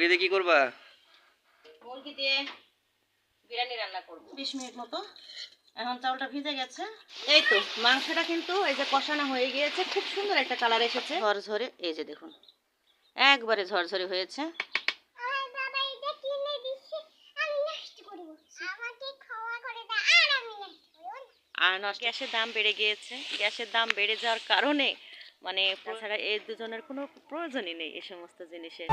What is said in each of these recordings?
মুরগি দিয়ে কি করবা? মুরগি দিয়ে বিরিয়ানি রান্না করব 20 মিনিট মতো। এখন চাউলটা ভিজে গেছে। এই তো মাংসটা কিন্তু এই যে কষানো হয়ে গিয়েছে, খুব সুন্দর একটা কালার এসেছে, ঝরঝরে। এই যে দেখুন একবারে ঝরঝরে হয়েছে। আর নষ্ট, গ্যাসের দাম বেড়ে গিয়েছে। গ্যাসের দাম বেড়ে যাওয়ার কারণে মানে তাছাড়া এই দুজনের কোনো প্রয়োজনই নেই এই সমস্ত জিনিসের।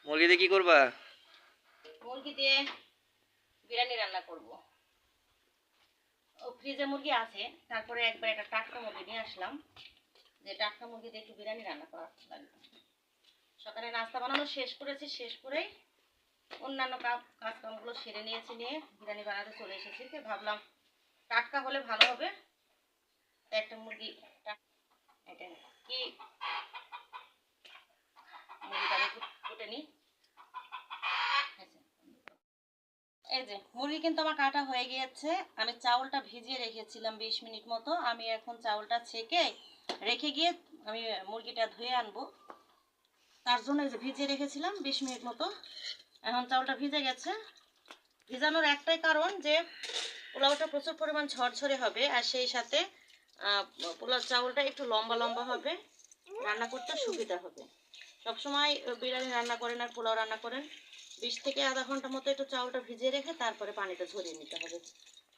মুরগি দিয়ে কি করবা? মুরগি দিয়ে বিরিয়ানি রান্না করব। ও ফ্রিজে মুরগি আছে, তারপরে একবার একটা টাটকা মুরগি নিয়ে আসলাম, যে টাটকা মুরগি দিয়ে একটু বিরিয়ানি রান্না করা লাগবে। সকালে নাস্তা বানানো শেষ করেছি, শেষ করেই অন্যান্য কাজকামগুলো সেরে নিয়েছি, নিয়ে বিরিয়ানি বানাতে চলে এসেছি। তো ভাবলাম টাটকা হলে ভালো হবে, একটা মুরগি এটা কি মুরগিটা আমি কুটে নিই। এই যে মুরগি কিন্তু আমার কাটা হয়ে গিয়েছে। আমি চাউলটা ভিজিয়ে রেখেছিলাম 20 মিনিট মতো। আমি এখন চাউলটা ছেঁকে রেখে গিয়ে আমি মুরগিটা ধুয়ে আনবো, তার জন্য এই যে ভিজিয়ে রেখেছিলাম 20 মিনিট মতো। এখন চাউলটা ভিজে গেছে। ভিজানোর একটাই কারণ যে পোলাওটা প্রচুর পরিমাণ ঝরঝরে হবে, আর সেই সাথে পোলাও চাউলটা একটু লম্বা লম্বা হবে, রান্না করতে সুবিধা হবে। সবসময় বিরিয়ানি রান্না করেন আর পোলাও রান্না করেন 20 থেকে আধা ঘন্টা মতো একটু চাউলটা ভিজিয়ে রেখে তারপরে পানিটা ঝরিয়ে নিতে হবে।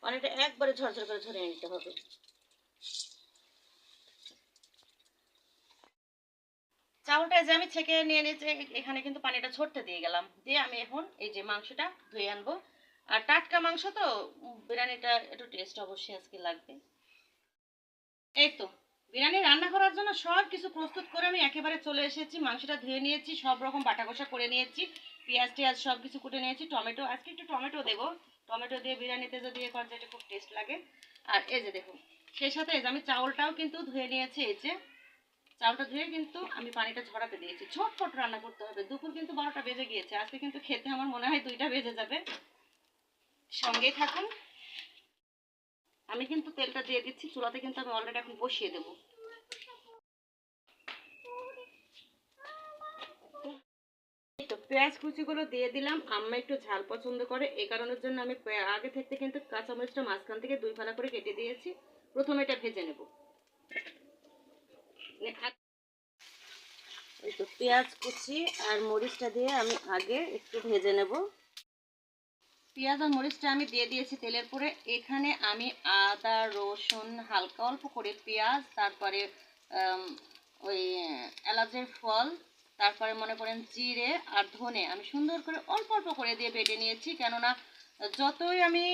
পানিটা একবারে ঝরঝর করে ঝরিয়ে নিতে হবে। চাউলটা যে আমি ছেঁকে নিয়ে নিয়েছি, এখানে কিন্তু পানিটা ঝরতে দিয়ে গেলাম, দিয়ে আমি এখন এই যে মাংসটা ধুয়ে আনবো। আর টাটকা মাংস তো বিরিয়ানিটা একটু টেস্ট অবশ্যই আজকে লাগবে। এই তো বিরিয়ানি রান্না করার জন্য সব কিছু প্রস্তুত করে আমি একেবারে চলে এসেছি। মাংসটা ধুয়ে নিয়েছি, সব রকম বাটা কষা করে নিয়েছি, পেঁয়াজ টিয়াজ সব কিছু কুটে নিয়েছি। টমেটো, আজকে একটু টমেটো দেবো, টমেটো দিয়ে বিরিয়ানিতে যদি এ করা যায় এটা খুব টেস্ট লাগে। আর এই যে দেখুন, সেই সাথে এই যে আমি চাউলটাও কিন্তু ধুয়ে নিয়েছি। এই যে চাউলটা ধুয়ে কিন্তু আমি পানিটা ঝরাতে দিয়েছি। ঝটপট রান্না করতে হবে, দুপুর কিন্তু 12টা বেজে গিয়েছে, আজকে কিন্তু খেতে আমার মনে হয় 2টা বেজে যাবে। সঙ্গেই থাকুন। আমি কিন্তু তেলটা দিয়ে দিচ্ছি চুলাতে, কিন্তু আমি অলরেডি এখন বসিয়ে দেবো। তো পেঁয়াজ কুচিগুলো দিয়ে দিলাম। আম্মা একটু ঝাল পছন্দ করে, এই কারণের জন্য আমি আগে থেকে কিন্তু কাঁচামরিচটা মাঝখান থেকে 2 ফালা করে কেটে দিয়েছি। প্রথমে এটা ভেজে নেব। এই তো পেঁয়াজ কুচি আর মরিচটা দিয়ে আমি আগে একটু ভেজে নেব। পেঁয়াজ আর মরিচটা আমি দিয়ে দিয়েছি তেলের পরে। এখানে আমি আদা রসুন হালকা অল্প করে, পেঁয়াজ, তারপরে ওই এলাচের ফল, তারপরে মনে করেন জিরে আর ধনে আমি সুন্দর করে অল্প অল্প করে দিয়ে বেটে নিয়েছি। কেননা যতই আমি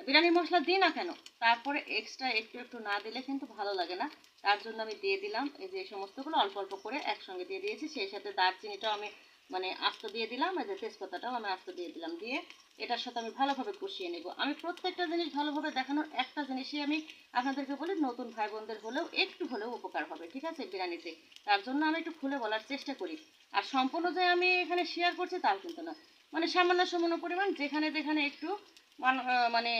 বিরিয়ানি মশলা দিই না কেন, তারপরে এক্সট্রা একটু একটু না দিলে কিন্তু ভালো লাগে না। তার জন্য আমি দিয়ে দিলাম এই যে সমস্তগুলো অল্প অল্প করে একসঙ্গে দিয়ে দিয়েছি। সেই সাথে দারচিনিটাও আমি মানে আস্ত দিয়ে দিলাম, এই যে তেজপাতাটাও আমি আস্ত দিয়ে দিলাম। দিয়ে এটার সাথে আমি ভালোভাবে কষিয়ে নেব। আমি প্রত্যেকটা জিনিস ভালোভাবে দেখানোর একটা জিনিসই আমি আপনাদেরকে বলি, নতুন ভাই বোনদের হলেও একটু হলেও উপকার হবে, ঠিক আছে বিরিয়ানিতে। তার জন্য আমি একটু খুলে বলার চেষ্টা করি। আর সম্পূর্ণ যে আমি এখানে শেয়ার করছি তাও কিন্তু না, মানে সামান্য সামান্য পরিমাণ যেখানে যেখানে একটু মানে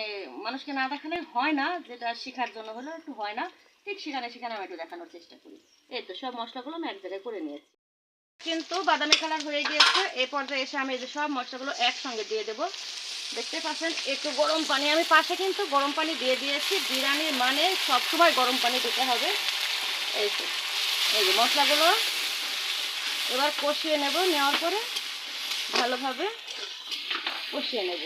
মানুষকে না দেখালে হয় না, যেটা শেখার জন্য হলেও একটু হয় না, ঠিক সেখানে সেখানে আমি একটু দেখানোর চেষ্টা করি। এই তো সব মশলাগুলো আমি এক জায়গায় করে নিয়েছি, কিন্তু বাদামি কালার হয়ে গিয়েছে। এই পর্যায়ে এসে আমি এই যে সব মশলাগুলো একসঙ্গে দিয়ে দেবো। দেখতে পাচ্ছেন একটু গরম পানি আমি পাশে কিন্তু গরম পানি দিয়ে দিয়েছি। বিরিয়ানির মানে সবসময় গরম পানি দিতে হবে। এই তো এই যে মশলাগুলো এবার কষিয়ে নেব, নেওয়ার পরে ভালোভাবে কষিয়ে নেব।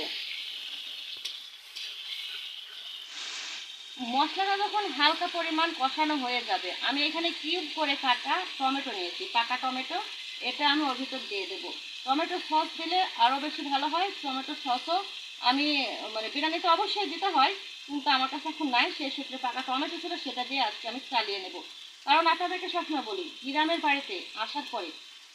মশলাটা যখন হালকা পরিমাণ কষানো হয়ে যাবে, আমি এখানে কিউব করে কাটা টমেটো নিয়েছি, পাকা টমেটো, এটা আমি ওর ভিতর দিয়ে দেবো। টমেটো সস দিলে আরও বেশি ভালো হয়। টমেটো সসও আমি মানে বিরিয়ানিতে অবশ্যই দিতে হয়, কিন্তু আমার কাছে এখন নাই, সেই সূত্রে পাকা টমেটো ছিল, সেটা দিয়ে আজকে আমি চালিয়ে নেব। কারণ আপনাদেরকে সবসময় বলি, গ্রামের বাড়িতে আসার পরে,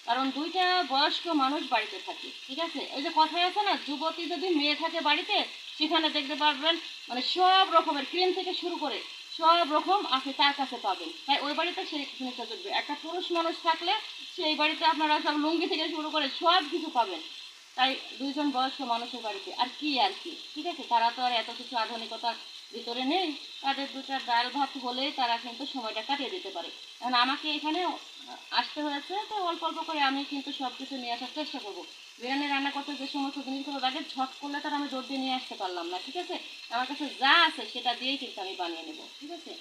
কারণ 2টা বয়স্ক মানুষ বাড়িতে থাকে, ঠিক আছে। এই যে কথায় আছে না, যুবতী যদি মেয়ে থাকে বাড়িতে, সেখানে দেখতে পারবেন মানে সব রকমের ক্রিম থেকে শুরু করে সব রকম আপনি তার কাছে পাবেন। তাই ওই বাড়িতে সেই জিনিসটা চলবে। একটা পুরুষ মানুষ থাকলে সেই বাড়িতে আপনারা সব লুঙ্গি থেকে শুরু করে সব কিছু পাবেন। তাই 2জন বয়স্ক মানুষের বাড়িতে আর কি, ঠিক আছে। তারা তো আর এত কিছু আধুনিকতা ভিতরে নেই, তাদের দুটা ডাল ভাত হলেই তারা কিন্তু সময়টা কাটিয়ে দিতে পারে। কারণ আমাকে এখানে আসতে হয়েছে, তো অল্প অল্প করে আমি কিন্তু সব কিছু নিয়ে আসার চেষ্টা করবো। বিরিয়ানি রান্না করতে যে সমস্ত জিনিসগুলো লাগে ঝট করলে তার আমি দৌড় দিয়ে নিয়ে আসতে পারলাম না, ঠিক আছে। আমার কাছে যা আছে সেটা দিয়েই কিন্তু আমি বানিয়ে নেব, ঠিক আছে।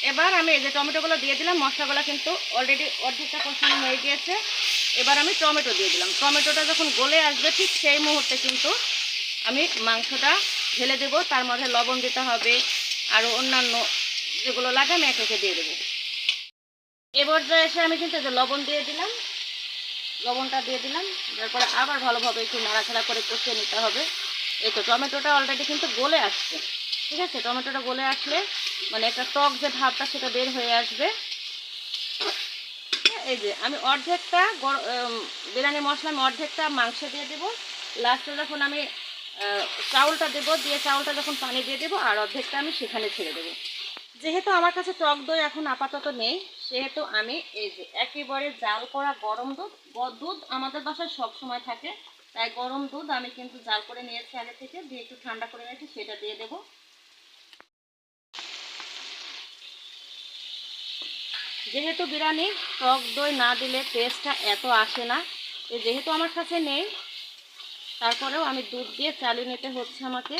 এবার আমি এই যে টমেটোগুলো দিয়ে দিলাম, মশলাগুলো কিন্তু অলরেডি অর্ধেকটা কষানো হয়ে গিয়েছে। এবার আমি টমেটো দিয়ে দিলাম। টমেটোটা যখন গলে আসবে ঠিক সেই মুহূর্তে কিন্তু আমি মাংসটা ঢেলে দেবো, তার মধ্যে লবণ দিতে হবে, আরও অন্যান্য যেগুলো লাগে আমি একে একে দিয়ে দেবো। এবার যা এসে আমি কিন্তু যে লবণ দিয়ে দিলাম, লবণটা দিয়ে দিলাম, তারপরে আবার ভালোভাবে একটু নাড়াচাড়া করে কষিয়ে নিতে হবে। এই তো টমেটোটা অলরেডি কিন্তু গলে আসছে, ঠিক আছে। টমেটোটা গলে আসলে মানে একটা টক যে ভাবটা সেটা বের হয়ে আসবে। এই যে আমি অর্ধেকটা বিরিয়ানি মশলা আমি অর্ধেকটা মাংস দিয়ে দেবো, লাস্টে যখন আমি চাউলটা দেবো, দিয়ে চাউলটা যখন পানি দিয়ে দেবো আর অর্ধেকটা আমি সেখানে ছেড়ে দেবো। যেহেতু আমার কাছে টক দই এখন আপাতত নেই, সেহেতু আমি এই যে একেবারে জাল করা গরম দুধ, দুধ আমাদের বাসায় সব সময় থাকে, তাই গরম দুধ আমি কিন্তু জাল করে নিয়েছি আগে থেকে, দিয়ে একটু ঠান্ডা করে নিয়েছি, সেটা দিয়ে দেবো। যেহেতু বিরিয়ানি টক দই না দিলে টেস্টটা এত আসে না, যেহেতু আমার কাছে নেই তারপরেও আমি দুধ দিয়ে চালিয়ে নিতে হচ্ছে আমাকে।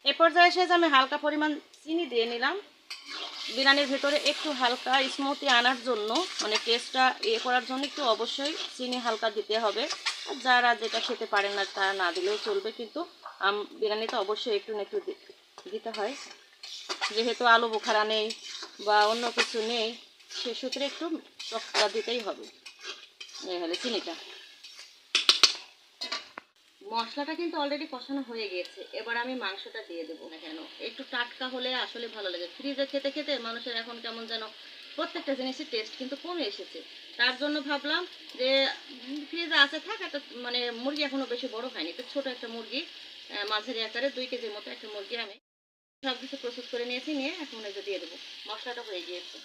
এ পর্যায়ে এসে যে আমি হালকা পরিমাণ চিনি দিয়ে নিলাম বিরিয়ানির ভেতরে একটু হালকা স্মুথি আনার জন্য, মানে টেস্টটা করার জন্য একটু অবশ্যই চিনি হালকা দিতে হবে। আর যারা যেটা খেতে পারে না তারা না দিলেও চলবে, কিন্তু বিরিয়ানিতে অবশ্যই একটু না একটু দিতে হয়। যেহেতু আলু বোখারা নেই বা অন্য কিছু নেই, সে সূত্রে একটু টকটা দিতেই হবে। এই হলে চিনিটা, মশলাটা কিন্তু অলরেডি কষানো হয়ে গিয়েছে। এবার আমি মাংসটা দিয়ে দেবো। না কেন, একটু টাটকা হলে আসলে ভালো লাগে। ফ্রিজে খেতে খেতে মানুষের এখন কেমন যেন প্রত্যেকটা জিনিসের টেস্ট কিন্তু কমে এসেছে। তার জন্য ভাবলাম যে ফ্রিজে আছে থাক, একটা মানে মুরগি এখনো বেশি বড় হয়নি, তো ছোট একটা মুরগি মাঝারি আকারে 2 কেজির মতো একটা মুরগি আমি সব কিছু প্রসেস করে নিয়েছি, নিয়ে এখন এই যে দিয়ে দেবো। মশলাটা হয়ে গিয়েছে,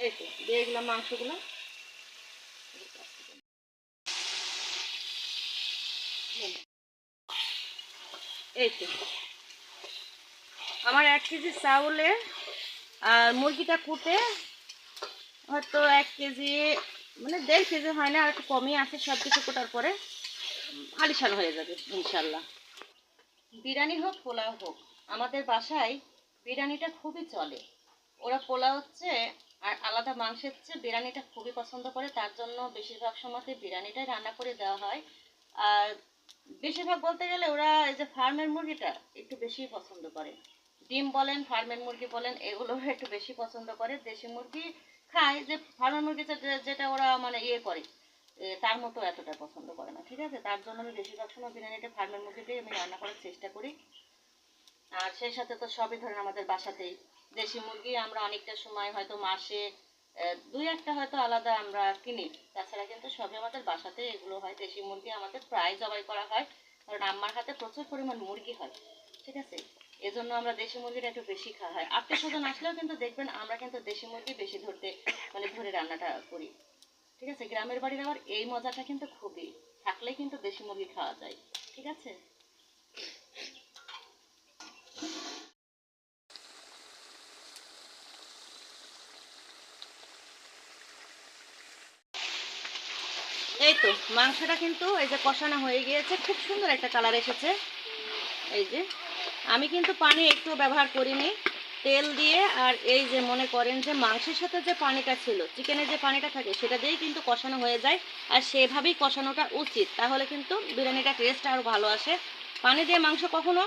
এই তো দিয়ে দিলাম মাংসগুলো। এই তো আমার 1 কেজি চাউলে আর মুরগিটা কুটে হয়তো 1 কেজি, মানে 1.5 কেজি হয় না, আর একটু কমই আছে। সব কিছু কোটার পরে আলিশান হয়ে যাবে ইনশাল্লাহ। বিরিয়ানি হোক পোলাও হোক, আমাদের বাসায় বিরিয়ানিটা খুবই চলে। ওরা পোলাও হচ্ছে আর আলাদা মাংসের চেয়ে বিরিয়ানিটা খুবই পছন্দ করে, তার জন্য বেশিরভাগ সময়তে বিরিয়ানিটাই রান্না করে দেওয়া হয়। আর বেশিরভাগ বলতে গেলে ওরা এই যে ফার্মের মুরগিটা একটু বেশি পছন্দ করে। ডিম বলেন, ফার্মের মুরগি বলেন, এগুলো একটু বেশি পছন্দ করে। দেশি মুরগি খায়, যে ফার্মের মুরগিটা যেটা ওরা মানে করে তার মতো এতটা পছন্দ করে না, ঠিক আছে। তার জন্য আমি বেশিরভাগ সময় বিরিয়ানিটা ফার্মের মুরগিটাই আমি রান্না করার চেষ্টা করি। আর সেই সাথে তো সবই ধরেন আমাদের বাসাতেই দেশি মুরগি আমরা অনেকটা সময় হয়তো মাসে 2-1টা হয়তো আলাদা আমরা কিনি, তাছাড়া কিন্তু সবই আমাদের বাসাতে এগুলো হয়। দেশি মুরগি আমাদের প্রায় জবাই করা হয়, কারণ আম্মার হাতে প্রচুর পরিমাণ মুরগি হয়, ঠিক আছে। এজন্য আমরা দেশি মুরগিটা একটু বেশি খাওয়া হয়। আত্মীয় স্বজন আসলেও কিন্তু দেখবেন আমরা কিন্তু দেশি মুরগি বেশি ধরে রান্নাটা করি, ঠিক আছে। গ্রামের বাড়ির আবার এই মজাটা কিন্তু খুবই, থাকলে কিন্তু দেশি মুরগি খাওয়া যায়, ঠিক আছে। এই তো মাংসটা কিন্তু এই যে কষানো হয়ে গিয়েছে, খুব সুন্দর একটা কালার এসেছে। এই যে আমি কিন্তু পানি একটু ব্যবহার করিনি, তেল দিয়ে আর এই যে মনে করেন যে মাংসের সাথে যে পানিটা ছিল, চিকেনের যে পানিটা থাকে সেটা দিয়েই কিন্তু কষানো হয়ে যায়। আর সেভাবেই কষানোটা উচিত, তাহলে কিন্তু বিরিয়ানিটা টেস্ট আরও ভালো আসে। পানি দিয়ে মাংস কখনো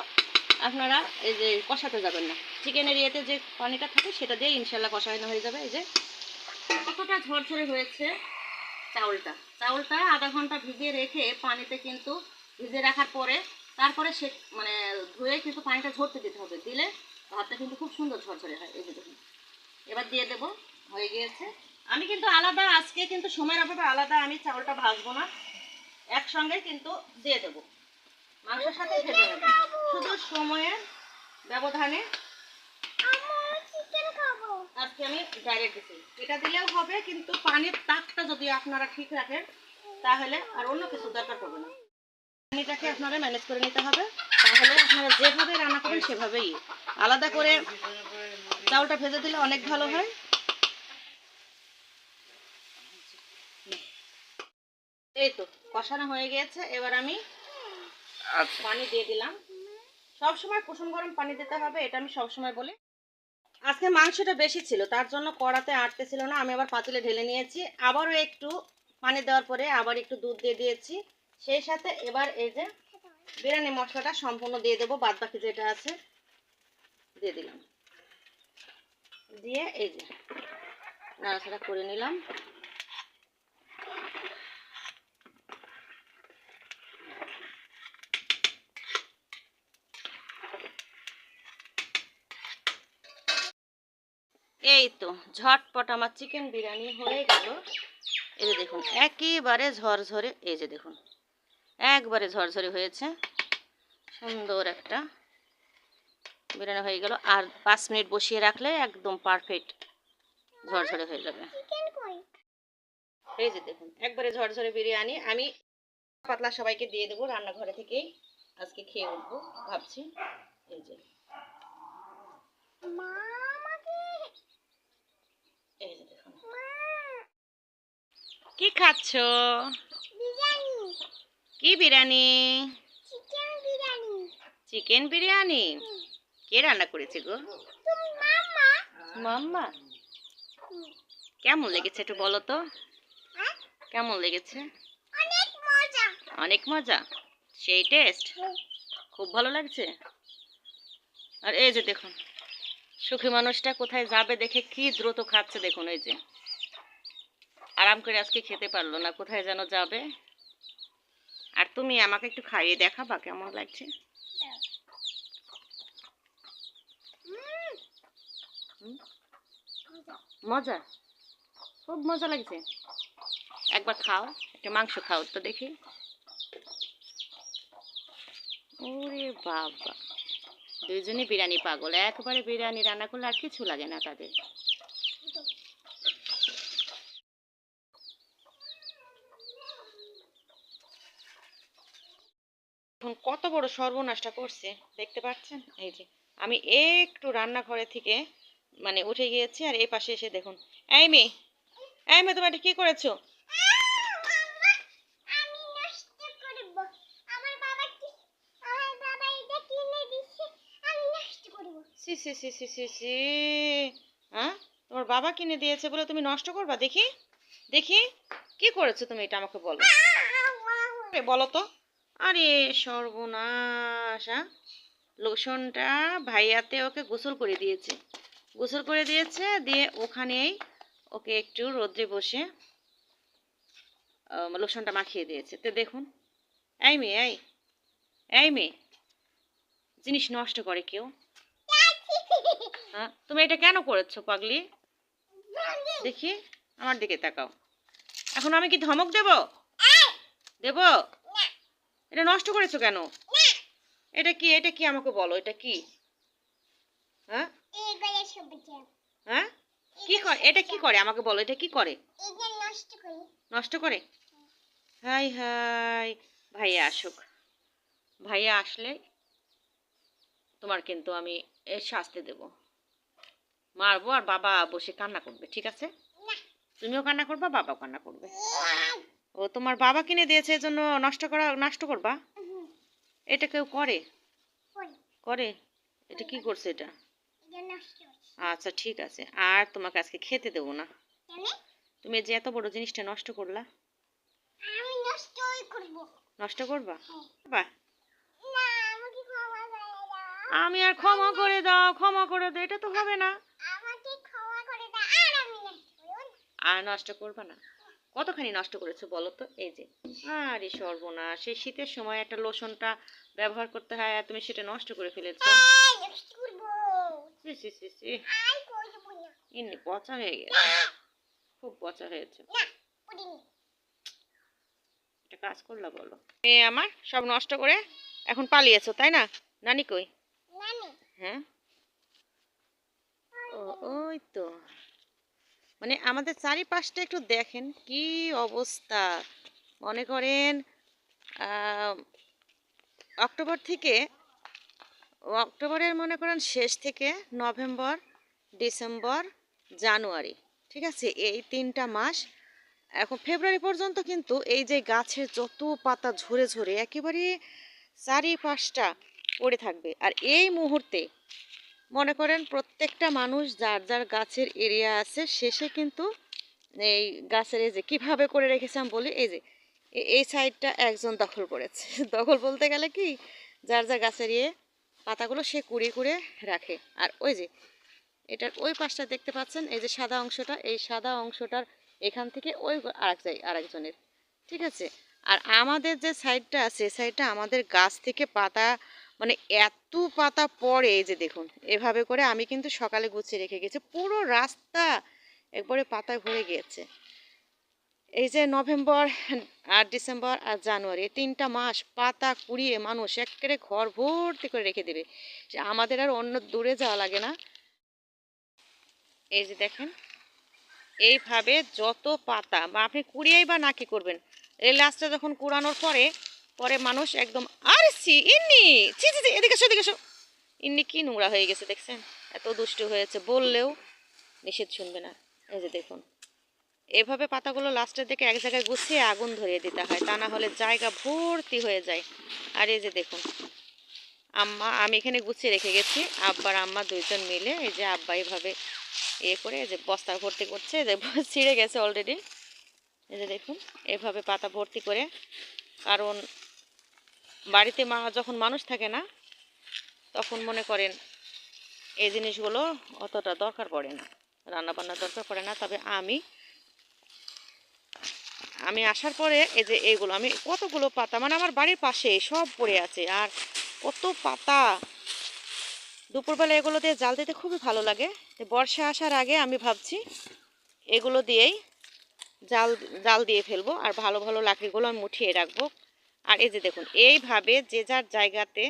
আপনারা এই যে কষাতে যাবেন না, চিকেনের ইয়েতে যে পানিটা থাকে সেটা দিয়ে ইনশাল্লাহ কষানো হয়ে যাবে। এই যে কতটা ঝরঝরে হয়েছে চাউলটা, চাউলটা আধা ঘন্টা ভিজিয়ে রেখে পানিতে কিন্তু ভিজিয়ে রাখার পরে তারপরে সে মানে ধুয়ে কিন্তু পানিটা ঝরতে দিতে হবে, দিলে ভাতটা কিন্তু খুব সুন্দর ঝরঝরে হয়। এই যে দেখুন, এবার দিয়ে দেব, হয়ে গিয়েছে। আমি কিন্তু আলাদা আজকে কিন্তু সময়ের অভাবে আলাদা আমি চাউলটা ভাজবো না, একসঙ্গে কিন্তু দিয়ে দেবো, মাংসের সাথে ভেজে নেব, শুধু সময়ের ব্যবধানে আজকে আমি ডাইরেক্ট দিচ্ছি। এটা দিলেও হবে, কিন্তু পানির তাপটা যদি আপনারা ঠিক রাখেন তাহলে আর অন্য কিছু দরকার পড়বে না। পানিটাকে আপনারা ম্যানেজ করে নিতে হবে, তাহলে আপনারা যেভাবে রান্না করবেন সেভাবেই। আলাদা করে চাউলটা ভেজে দিলে অনেক ভালো হয়। এই তো কষানো হয়ে গিয়েছে, এবার আমি আচ্ছা পানি দিয়ে দিলাম। সবসময় কুসুম গরম পানি দিতে হবে, এটা আমি সবসময় বলি। আজকে মাংসটা বেশি ছিল, তার জন্য কড়াতে আটতে ছিল না, আমি আবার পাতিলে ঢেলে নিয়েছি। আবারও একটু পানি দেওয়ার পরে আবার একটু দুধ দিয়ে দিয়েছি। সেই সাথে এবার এই যে বিরিয়ানি মশলাটা সম্পূর্ণ দিয়ে দেবো, বাদ বাকি যেটা আছে দিয়ে দিলাম। দিয়ে এই যে নাড়াচাড়া করে নিলাম। এই তো ঝটপট আমার চিকেন বিরিয়ানি হয়ে গেল। এই যে দেখুন একেবারে ঝরঝরে, এই যে দেখুন একবারে ঝরঝরে হয়েছে, সুন্দর একটা বিরিয়ানি হয়ে গেল। আর 5 মিনিট বসিয়ে রাখলে একদম পারফেক্ট ঝরঝরে হয়ে যাবে। এই যে দেখুন একবারে ঝরঝরে বিরিয়ানি। আমি পাতলা সবাইকে দিয়ে দেবো, রান্নাঘরে থেকেই আজকে খেয়ে উঠবো ভাবছি। এই যে এই যে দেখুন কি খাচ্ছ? কি বিরিয়ানি? চিকেন বিরিয়ানি। কে রান্না করেছে গো? মাম্মা। কেমন লেগেছে একটু বলো তো, কেমন লেগেছে? অনেক মজা, সেই টেস্ট, খুব ভালো লাগছে। আর এই যে দেখুন সুখী মানুষটা কোথায় যাবে দেখে কি দ্রুত খাচ্ছে, দেখুন এই যে আরাম করে আজকে খেতে পারলো না, কোথায় যেন যাবে। আর তুমি আমাকে একটু খাইয়ে দেখাবা কেমন লাগছে? মজা, খুব মজা লাগছে। একবার খাও, একটা মাংস খাও তো দেখি। ওরে বাবা, দুইজনই বিরিয়ানি পাগল, একবারে বিরিয়ানি রান্না করলে আর কিছু লাগে না তাদের। এখন কত বড় সর্বনাশটা করছে দেখতে পাচ্ছেন। এই যে আমি একটু রান্নাঘরে থেকে মানে উঠে গিয়েছি, আর এই পাশে এসে দেখুন এই মেয়ে, এই মেয়ে তুমি এটা কি করেছো? সি সি সি সি সি সি, হ্যাঁ তোমার বাবা কিনে দিয়েছে বলে তুমি নষ্ট করবা? দেখি দেখি কি করেছো তুমি, এটা আমাকে বলো, বলো তো। আরে সর্বনাশ, হ্যাঁ লোশনটা ভাইয়াতে ওকে গোসল করে দিয়েছে, গোসল করে দিয়েছে, দিয়ে ওখানেই ওকে একটু রোদ্রে বসে লোশনটা মাখিয়ে দিয়েছে। তো দেখুন এই মেয়ে, এই মেয়ে জিনিস নষ্ট করে কেউ? হ্যাঁ তুমি এটা কেন করেছো পাগলি? দেখি আমার দিকে তাকাও। এখন আমি কি ধমক দেব? দেব? এটা নষ্ট করেছো কেন? এটা কি, এটা কি আমাকে বলো, এটা কি? হ্যাঁ হ্যাঁ কি করে এটা, কি করে আমাকে বলো, এটা কি করে? নষ্ট করে? হাই হাই, ভাইয়া আসুক, ভাইয়া আসলে তোমার কিন্তু আমি শাস্তি দেব, মারবো, আর বাবা বসে কান্না করবে, ঠিক আছে? তুমিও কান্না করবা, বাবাও কান্না করবে। ও তোমার বাবা কিনে দিয়েছে এজন্য নষ্ট করবা? এটা কেউ করে? করে? এটা কি করছে এটা? আচ্ছা ঠিক আছে, আর তোমাকে আজকে খেতে দেবো না। তুমি যে এত বড় জিনিসটা নষ্ট করলা। নষ্ট করবা? বাহ, আমি আর ক্ষমা করে দাও, ক্ষমা করে দাও, এটা তো হবে না। আর নষ্ট করবা না? কতখানি নষ্ট করেছো বলো তো? এই যে আরে সর্বনাশ, সেই শীতের সময় একটা লোশনটা ব্যবহার করতে হয় আর তুমি সেটা নষ্ট করে ফেলেছো। ইনি পচা হয়ে গেছে, খুব পচা হয়েছে। একটা কাজ করলা বলো, মেয়ে আমার সব নষ্ট করে এখন পালিয়েছো তাই না? নানি কই? হ্যাঁ ও, ওই তো, মানে আমাদের চারিপাশটা একটু দেখেন কি অবস্থা। মনে করেন অক্টোবর থেকে অক্টোবরের মনে করেন শেষ থেকে নভেম্বর, ডিসেম্বর, জানুয়ারি, ঠিক আছে, এই 3টা মাস। এখন ফেব্রুয়ারি পর্যন্ত কিন্তু এই যে গাছের যত পাতা ঝরে ঝরে একেবারে চারিপাশটা পড়ে থাকবে। আর এই মুহূর্তে মনে করেন প্রত্যেকটা মানুষ যার যার গাছের এরিয়া আছে শেষে কিন্তু এই গাছের এই যে কীভাবে করে রেখেছে আমি বলি, এই যে এই সাইডটা একজন দখল করেছে দখল বলতে গেলে কি, যার যার গাছের পাতাগুলো সে কুড়িয়ে কুড়িয়ে রাখে। আর ওই যে এটার ওই পাশটা দেখতে পাচ্ছেন, এই যে সাদা অংশটা, এই সাদা অংশটার এখান থেকে ওই আরেকজনের, ঠিক আছে। আর আমাদের যে সাইডটা আছে সাইডটা আমাদের গাছ থেকে পাতা মানে এত পাতা পড়ে, এই যে দেখুন এভাবে করে আমি কিন্তু সকালে গুছিয়ে রেখে গেছি, পুরো রাস্তা একবারে পাতায় ভরে গিয়েছে। এই যে নভেম্বর আর ডিসেম্বর আর জানুয়ারি 3টা মাস পাতা কুড়িয়ে মানুষ একেবারে ঘর ভর্তি করে রেখে দেবে, আমাদের আর অন্য দূরে যাওয়া লাগে না। এই যে দেখেন এইভাবে যত পাতা বা আপনি কুড়িয়েই বা না কি করবেন, এই লাস্টে যখন কুড়ানোর পরে পরে মানুষ একদম আরে সি ইন্নি ছি ছি ছি, এদিকে এসো এদিকে এসো, ইন্নি কি নোংরা হয়ে গেছে দেখছেন, এত দুষ্টু হয়েছে বললেও নিষেধ শুনবে না। এই যে দেখুন এভাবে পাতাগুলো লাস্টের দিকে এক জায়গায় গুছিয়ে আগুন ধরিয়ে দিতে হয়, তা না হলে জায়গা ভর্তি হয়ে যায়। আর এই যে দেখুন আমি এখানে গুছিয়ে রেখে গেছি, আব্বার আম্মা দুইজন মিলে এই যে আব্বা এইভাবে করে এই যে বস্তা ভর্তি করছে, যে ছিঁড়ে গেছে অলরেডি। এই যে দেখুন এভাবে পাতা ভর্তি করে, কারণ বাড়িতে যখন মানুষ থাকে না তখন মনে করেন এই জিনিসগুলো অতটা দরকার পড়ে না, রান্নাবান্নার দরকার পড়ে না। তবে আমি আসার পরে এই যে এইগুলো আমি কতগুলো পাতা মানে আমার বাড়ির পাশে সব পড়ে আছে, আর কত পাতা দুপুরবেলা এগুলো দিয়ে জাল দিতে খুবই ভালো লাগে। বর্ষা আসার আগে আমি ভাবছি এগুলো দিয়েই জাল জাল দিয়ে ফেলবো, আর ভালো ভালো লাকড়িগুলো আমি মুঠিয়ে রাখবো। আর এই যে দেখুন এইভাবে যে যার জায়গাতে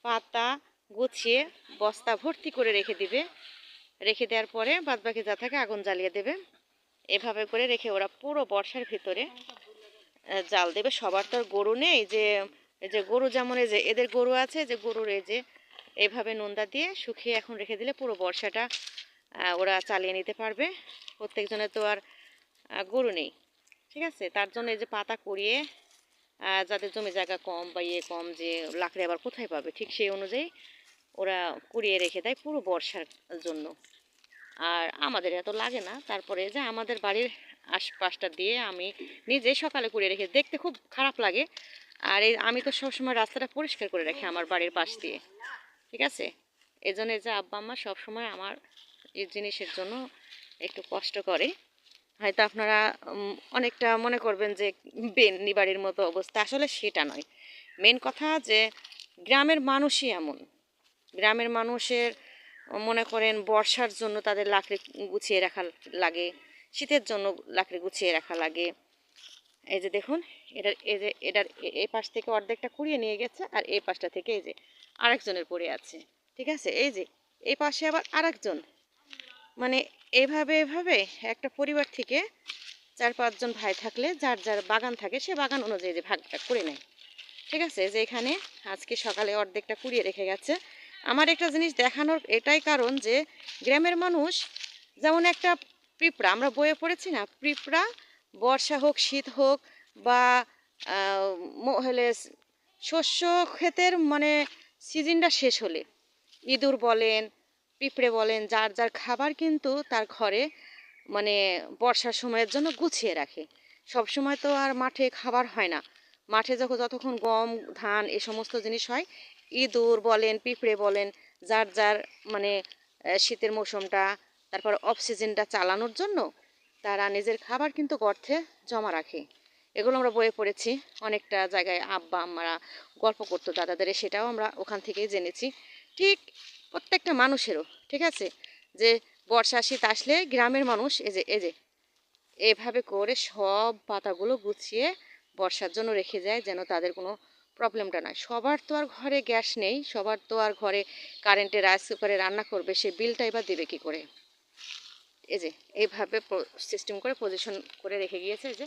পাতা গুছিয়ে বস্তা ভর্তি করে রেখে দিবে, রেখে দেওয়ার পরে বাদবাকি যা থাকে আগুন জ্বালিয়ে দেবে। এভাবে করে রেখে ওরা পুরো বর্ষার ভিতরে জাল দেবে। সবার তো আর গরু নেই, যে এই যে গরু যেমন এই যে এদের গরু আছে, যে গরুর এই যে এইভাবে নোন্দা দিয়ে শুকিয়ে এখন রেখে দিলে পুরো বর্ষাটা ওরা চালিয়ে নিতে পারবে। প্রত্যেকজনের তো আর গরু নেই, ঠিক আছে, তার জন্য এই যে পাতা কুড়িয়ে যাদের জমি জায়গা কম বা কম, যে লাকড়ি আবার কোথায় পাবে, ঠিক সেই অনুযায়ী ওরা কুড়িয়ে রেখে দেয় পুরো বর্ষার জন্য। আর আমাদের এত লাগে না, তারপরে যে আমাদের বাড়ির আশপাশটা দিয়ে আমি নিজে সকালে কুড়িয়ে রেখে, দেখতে খুব খারাপ লাগে। আর আমি তো সবসময় রাস্তাটা পরিষ্কার করে রাখি আমার বাড়ির পাশ দিয়ে, ঠিক আছে। এই জন্য যে আব্বা আম্মা সবসময় আমার এই জিনিসের জন্য একটু কষ্ট করে। হয়তো আপনারা অনেকটা মনে করবেন যে বেন্নি বাড়ির মতো অবস্থা, আসলে সেটা নয়। মেন কথা যে গ্রামের মানুষই এমন, গ্রামের মানুষের মনে করেন বর্ষার জন্য তাদের লাকড়ি গুছিয়ে রাখা লাগে, শীতের জন্য লাকড়ি গুছিয়ে রাখা লাগে। এই যে দেখুন এটার এই পাশ থেকে অর্ধেকটা কুড়িয়ে নিয়ে গেছে, আর এই পাশটা থেকে এই যে আরেকজনের পড়ে আছে, ঠিক আছে। এই যে এই পাশে আবার আরেকজন, মানে এভাবে এভাবে একটা পরিবার থেকে 4-5 জন ভাই থাকলে যার যার বাগান থাকে সে বাগান অনুযায়ী যে ভাগটা করে নেয়, ঠিক আছে। যে এখানে আজকে সকালে অর্ধেকটা কুড়িয়ে রেখে গেছে। আমার একটা জিনিস দেখানোর এটাই কারণ যে গ্রামের মানুষ যেমন একটা পিঁপড়া, আমরা বইয়ে পড়েছি না, পিঁপড়া বর্ষা হোক শীত হোক বা হলে শস্য ক্ষেতের মানে সিজনটা শেষ হলে ইঁদুর বলেন পিঁপড়ে বলেন যার যার খাবার কিন্তু তার ঘরে মানে বর্ষার সময়ের জন্য গুছিয়ে রাখে। সব সময় তো আর মাঠে খাবার হয় না, মাঠে যতক্ষণ গম ধান এ সমস্ত জিনিস হয়, ইঁদুর বলেন পিঁপড়ে বলেন যার যার মানে শীতের মৌসুমটা তারপর অফ সিজনটা চালানোর জন্য তারা নিজের খাবার কিন্তু গর্তে জমা রাখে। এগুলো আমরা বইয়ে পড়েছি, অনেকটা জায়গায় আব্বা আম্মারা গল্প করতো দাদাদের, সেটাও আমরা ওখান থেকেই জেনেছি। ঠিক প্রত্যেকটা মানুষেরও, ঠিক আছে, যে বর্ষা শীত আসলে গ্রামের মানুষ এই যে এভাবে করে সব পাতাগুলো গুছিয়ে বর্ষার জন্য রেখে যায়, যেন তাদের কোনো প্রবলেমটা নয়। সবার তো আর ঘরে গ্যাস নেই, সবার তো আর ঘরে কারেন্টে রাইস কুকারে রান্না করবে, সে বিলটাই বা দেবে কী করে। এই যে এইভাবে সিস্টেম করে পজিশন করে রেখে গিয়েছে, যে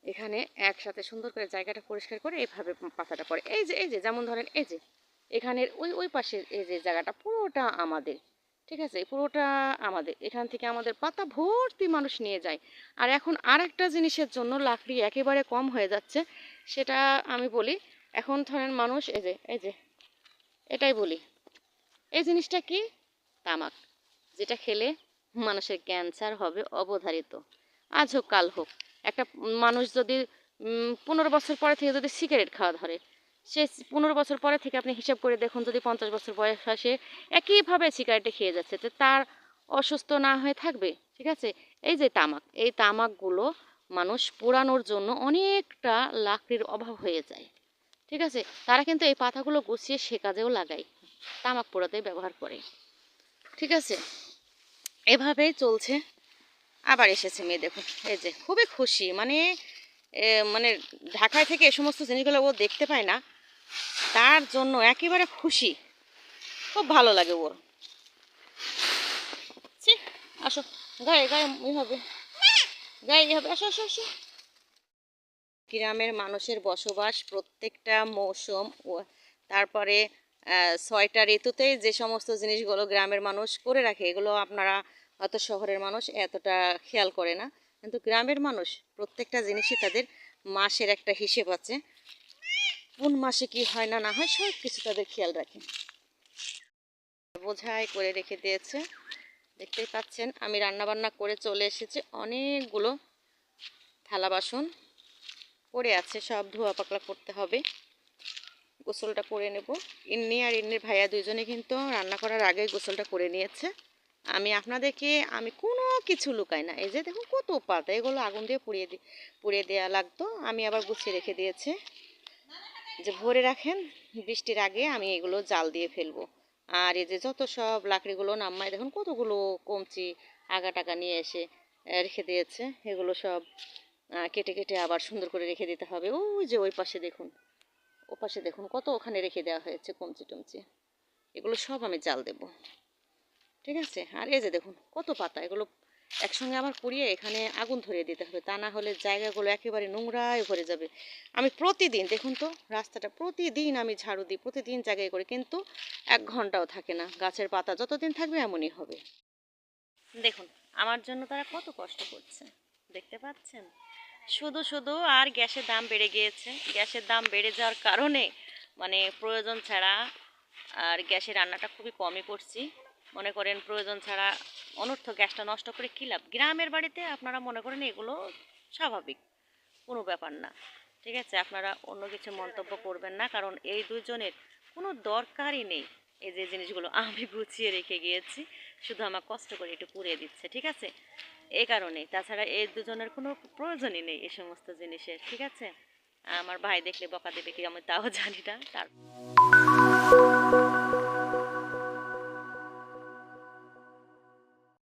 এখানে একসাথে সুন্দর করে জায়গাটা পরিষ্কার করে এইভাবে পাতাটা পড়ে। এই যে যেমন ধরেন এই যে এখানের ওই পাশের এই যে জায়গাটা পুরোটা আমাদের, ঠিক আছে, পুরোটা আমাদের। এখান থেকে আমাদের পাতা ভর্তি মানুষ নিয়ে যায়। আর এখন আরেকটা জিনিসের জন্য লাকড়ি একেবারে কম হয়ে যাচ্ছে, সেটা আমি বলি। এখন ধরেন মানুষ এই যে এটাই বলি, এই জিনিসটা কি? তামাক, যেটা খেলে মানুষের ক্যান্সার হবে অবধারিত। আজ হোক কাল হোক, একটা মানুষ যদি 15 বছর পরে থেকে যদি সিগারেট খাওয়া ধরে, সে 15 বছর পরে থেকে আপনি হিসাব করে দেখুন, যদি 50 বছর বয়স হয় সে একইভাবে সিগারেটে খেয়ে যাচ্ছে, তো তার অসুস্থ না হয়ে থাকবে? ঠিক আছে। এই যে তামাক, এই তামাকগুলো মানুষ পোড়ানোর জন্য অনেকটা লাকড়ির অভাব হয়ে যায়। ঠিক আছে, তারা কিন্তু এই পাতাগুলো গুছিয়ে সে কাজেও লাগায়, তামাক পোড়াতে ব্যবহার করে। ঠিক আছে, এভাবেই চলছে। আবার এসেছে মেয়ে, দেখুন এই যে খুবই খুশি, মানে ঢাকায় থেকে এই সমস্ত জিনিসগুলো ও দেখতে পায় না, তার জন্য একেবারে খুশি, খুব ভালো লাগে ওর। ছি, আসো, গায়ে গায়ে হবে, গায়ে হবে, আসো আসো আসো। গ্রামের মানুষের বসবাস প্রত্যেকটা মৌসুম ও তারপরে 6টা ঋতুতেই যে সমস্ত জিনিসগুলো গ্রামের মানুষ করে রাখে, এগুলো আপনারা হয়তো শহরের মানুষ এতটা খেয়াল করে না, কিন্তু গ্রামের মানুষ প্রত্যেকটা জিনিসই তাদের মাসের একটা হিসেব আছে, কোন মাসে কি হয় না না হয় সব কিছু তাদের খেয়াল রাখে। বোঝাই করে রেখে দিয়েছে, দেখতেই পাচ্ছেন। আমি রান্না বান্না করে চলে এসেছি, অনেকগুলো থালা বাসন পড়ে আছে, সব ধোয়া পাকলা করতে হবে। গোসলটা করে নেব। ইন্নি আর ইন্নির ভাইয়া দুইজনে কিন্তু রান্না করার আগেই গোসলটা করে নিয়েছে। আমি কোনো কিছু লুকাই না। এই যে দেখুন কত পাতা, এগুলো আগুন দিয়ে পুড়িয়ে দেওয়া লাগতো, আমি আবার গুছিয়ে রেখে দিয়েছি যে ভরে রাখেন, বৃষ্টির আগে আমি এগুলো জাল দিয়ে ফেলবো। আর এই যে যত সব লাকড়িগুলো নামায় দেখুন কতগুলো কমচি আগা টাকা নিয়ে এসে রেখে দিয়েছে, এগুলো সব কেটে কেটে আবার সুন্দর করে রেখে দিতে হবে। ওই যে ওই পাশে দেখুন, ও পাশে দেখুন কত ওখানে রেখে দেওয়া হয়েছে কমচি টমচি, এগুলো সব আমি জাল দেব। ঠিক আছে, আর এই যে দেখুন কত পাতা, এগুলো একসঙ্গে আমার পুড়িয়ে এখানে আগুন ধরিয়ে দিতে হবে, তা না হলে জায়গাগুলো একেবারে নোংরায় ভরে যাবে। আমি প্রতিদিন দেখুন তো রাস্তাটা প্রতিদিন আমি ঝাড়ু দিই, প্রতিদিন জায়গায় করে, কিন্তু 1 ঘন্টাও থাকে না, গাছের পাতা যতদিন থাকবে এমনই হবে। দেখুন আমার জন্য তারা কত কষ্ট করছে, দেখতে পাচ্ছেন। শুধু শুধু আর গ্যাসের দাম বেড়ে গিয়েছে, গ্যাসের দাম বেড়ে যাওয়ার কারণে প্রয়োজন ছাড়া আর গ্যাসে রান্নাটা খুবই কমই করছি। মনে করেন প্রয়োজন ছাড়া অনর্থ গ্যাসটা নষ্ট করে কী লাভ। গ্রামের বাড়িতে আপনারা মনে করেন এগুলো স্বাভাবিক, কোনো ব্যাপার না। ঠিক আছে, আপনারা অন্য কিছু মন্তব্য করবেন না, কারণ এই দুজনের কোনো দরকারই নেই। এই যে জিনিসগুলো আমি গুছিয়ে রেখে গিয়েছি, শুধু আমার কষ্ট করে একটু পুড়িয়ে দিচ্ছে। ঠিক আছে, এই কারণেই, তাছাড়া এই দুজনের কোনো প্রয়োজনই নেই এই সমস্ত জিনিসের। ঠিক আছে, আমার ভাই দেখলে বকা দেবে কি আমি তাও জানি না। তার